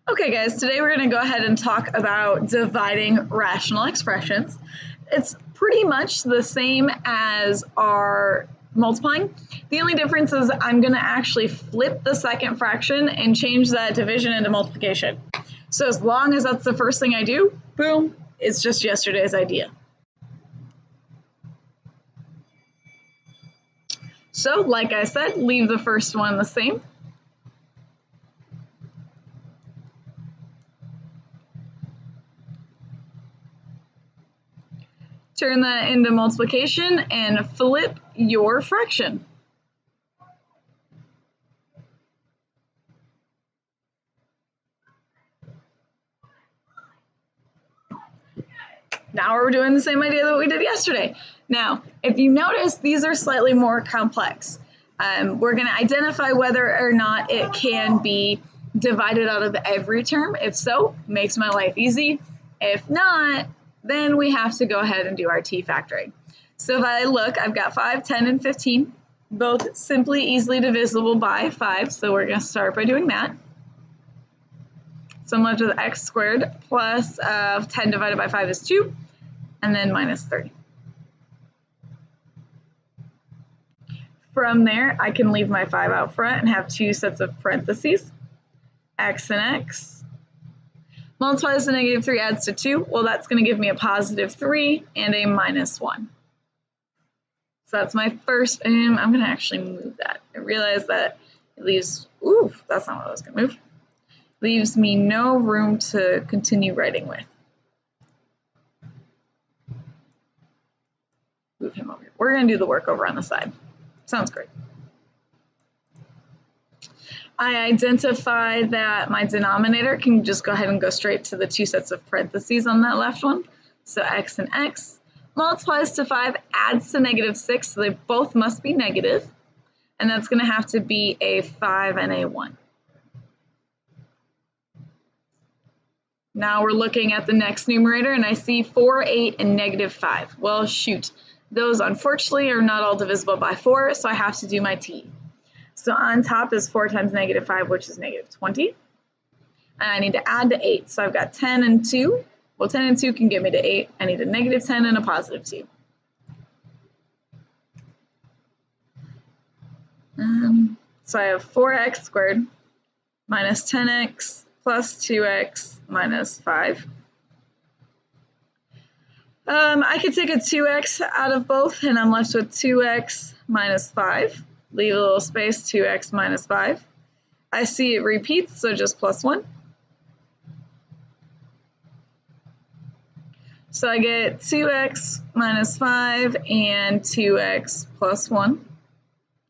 Okay guys, today we're going to go ahead and talk about dividing rational expressions. It's pretty much the same as our multiplying. The only difference is I'm going to actually flip the second fraction and change that division into multiplication. So as long as that's the first thing I do, boom, it's just yesterday's idea. So like I said, leave the first one the same. Turn that into multiplication and flip your fraction. Now we're doing the same idea that we did yesterday. Now, if you notice, these are slightly more complex. We're going to identify whether or not it can be divided out of every term. If so, makes my life easy. If not, then we have to go ahead and do our t factoring. So if I look, I've got 5, 10, and 15, both simply easily divisible by 5. So we're going to start by doing that. So I'm left with x squared plus 10 divided by 5 is 2, and then minus 30. From there, I can leave my 5 out front and have two sets of parentheses, x and x. Multiplies to negative 3 adds to 2. Well, that's going to give me a positive 3 and a minus 1. So that's my first, and I'm going to actually move that. I realize that it leaves, ooh, that's not what I was going to move. Leaves me no room to continue writing with. Move him over here. We're going to do the work over on the side. Sounds great. I identify that my denominator can just go ahead and go straight to the two sets of parentheses on that left one. So x and x multiplies to 5, adds to negative 6, so they both must be negative. And that's going to have to be a 5 and a 1. Now we're looking at the next numerator, and I see 4, 8, and negative 5. Well, shoot. Those, unfortunately, are not all divisible by 4, so I have to do my t. So on top is 4 times negative 5, which is negative 20. And I need to add to 8. So I've got 10 and 2. Well, 10 and 2 can get me to 8. I need a negative 10 and a positive 2. So I have 4x squared minus 10x plus 2x minus 5. I could take a 2x out of both, and I'm left with 2x minus 5. Leave a little space, 2x minus 5. I see it repeats, so just plus 1. So I get 2x minus 5 and 2x plus 1.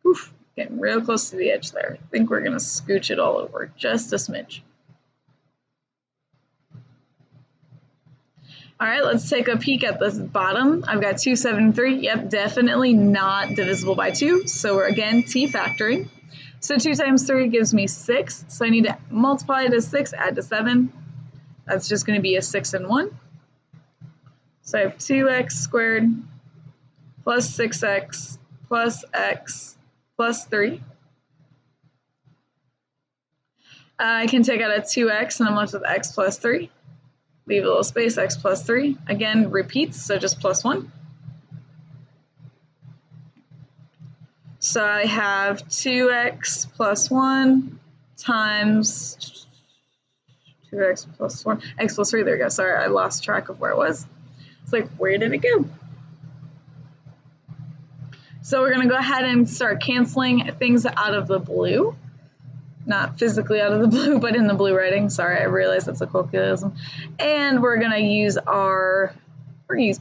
Oof, getting real close to the edge there. I think we're going to scooch it all over just a smidge. All right, let's take a peek at the bottom. I've got 2, 7, 3. Yep, definitely not divisible by 2. So we're again t factoring. So 2 times 3 gives me 6. So I need to multiply to 6, add to 7. That's just going to be a 6 and 1. So I have 2x squared plus 6x plus x plus 3. I can take out a 2x, and I'm left with x plus 3. Leave a little space, x plus 3. Again, repeats, so just plus 1. So I have 2x plus 1 times 2x plus 1, x plus 3. There we go. Sorry, I lost track of where it was. It's like, where did it go? So we're going to go ahead and start canceling things out of the blue. Not physically out of the blue, but in the blue writing. Sorry, I realize that's a colloquialism. And we're going to use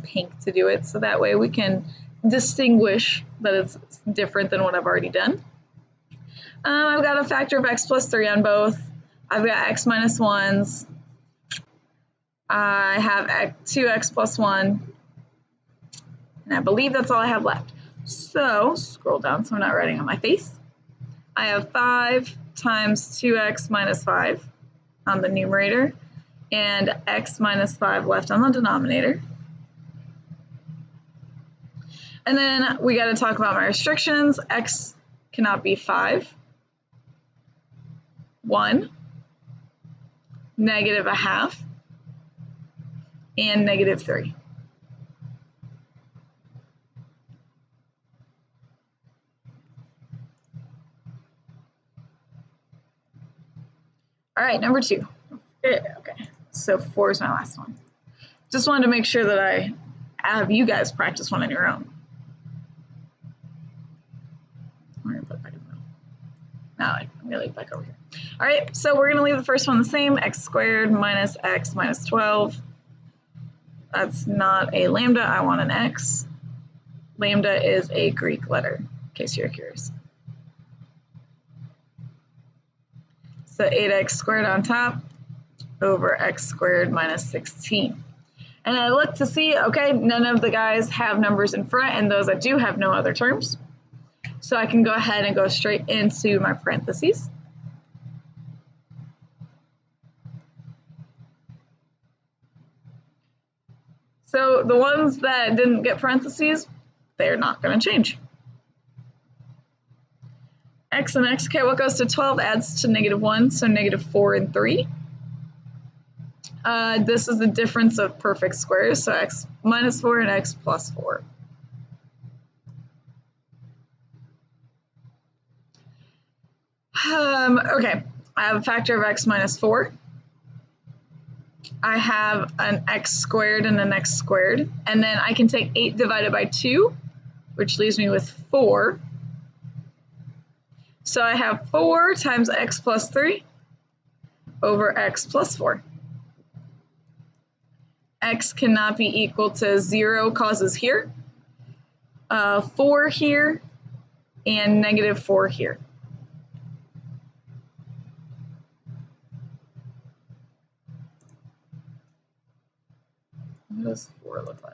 pink to do it, so that way we can distinguish that it's different than what I've already done. I've got a factor of x plus 3 on both. I've got x minus 1s. I have 2x plus 1. And I believe that's all I have left. So, scroll down so I'm not writing on my face. I have 5 times 2x minus 5 on the numerator and x minus 5 left on the denominator. And then we got to talk about my restrictions. X cannot be 5, 1, negative a half, and negative 3. All right, number 2. Okay, so 4 is my last one. Just wanted to make sure that I have you guys practice one on your own. We're gonna put it back in the middle. No, I'm gonna leave it back over here. All right, so we're gonna leave the first one the same, x squared minus x minus 12. That's not a lambda, I want an x. Lambda is a Greek letter, in case you're curious. So 8x squared on top over x squared minus 16. And I look to see, okay, none of the guys have numbers in front, and those that do have no other terms. So I can go ahead and go straight into my parentheses. So the ones that didn't get parentheses, they're not going to change. X and x, okay, what goes to 12 adds to negative 1, so negative 4 and 3. This is the difference of perfect squares, so x minus 4 and x plus 4. Okay, I have a factor of x minus 4. I have an x squared and an x squared, and then I can take 8 divided by 2, which leaves me with 4. So I have 4 times x plus 3 over x plus 4. X cannot be equal to 0 causes here, 4 here, and negative 4 here. What does 4 look like?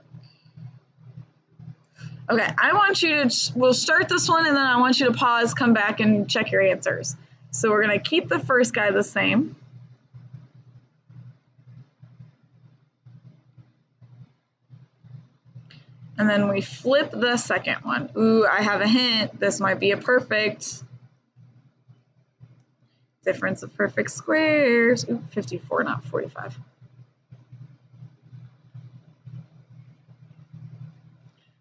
Okay, I want you to, we'll start this one and then I want you to pause, come back and check your answers. So we're going to keep the first guy the same. And then we flip the second one. Ooh, I have a hint. This might be a perfect. Difference of perfect squares. Ooh, 54, not 45.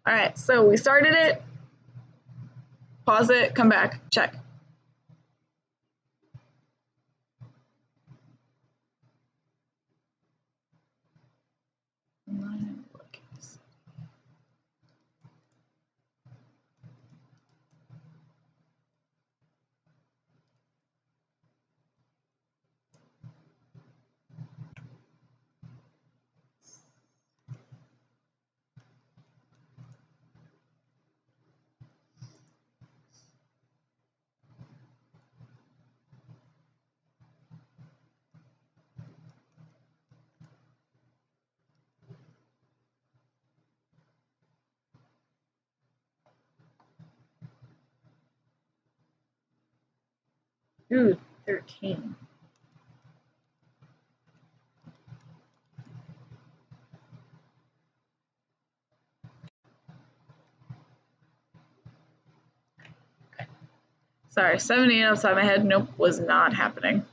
All right, so we started it. Pause it, come back, check. Ooh, 13. Sorry, 78 outside my head. Nope, was not happening.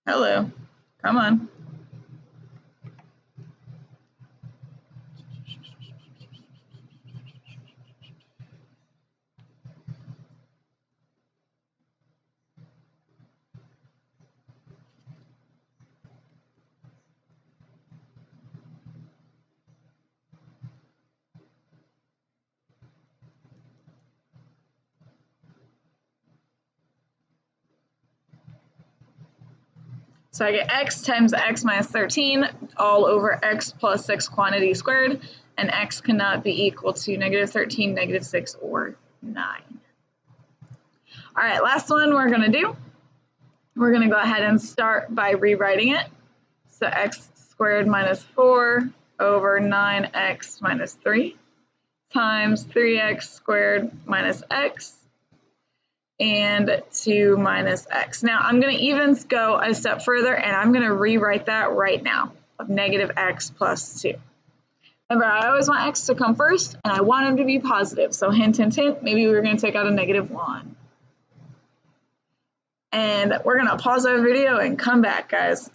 Hello, come on. So I get x times x minus 13 all over x plus 6 quantity squared, and x cannot be equal to negative 13, negative 6, or 9. All right, last one we're going to do. We're going to go ahead and start by rewriting it. So x squared minus 4 over 9x minus 3 times 3x squared minus x and 2 minus x. Now I'm going to even go a step further and I'm going to rewrite that right now. of negative x plus 2. Remember, I always want x to come first, and I want them to be positive. So hint, hint, hint, maybe we're going to take out a negative 1. And we're going to pause our video and come back, guys.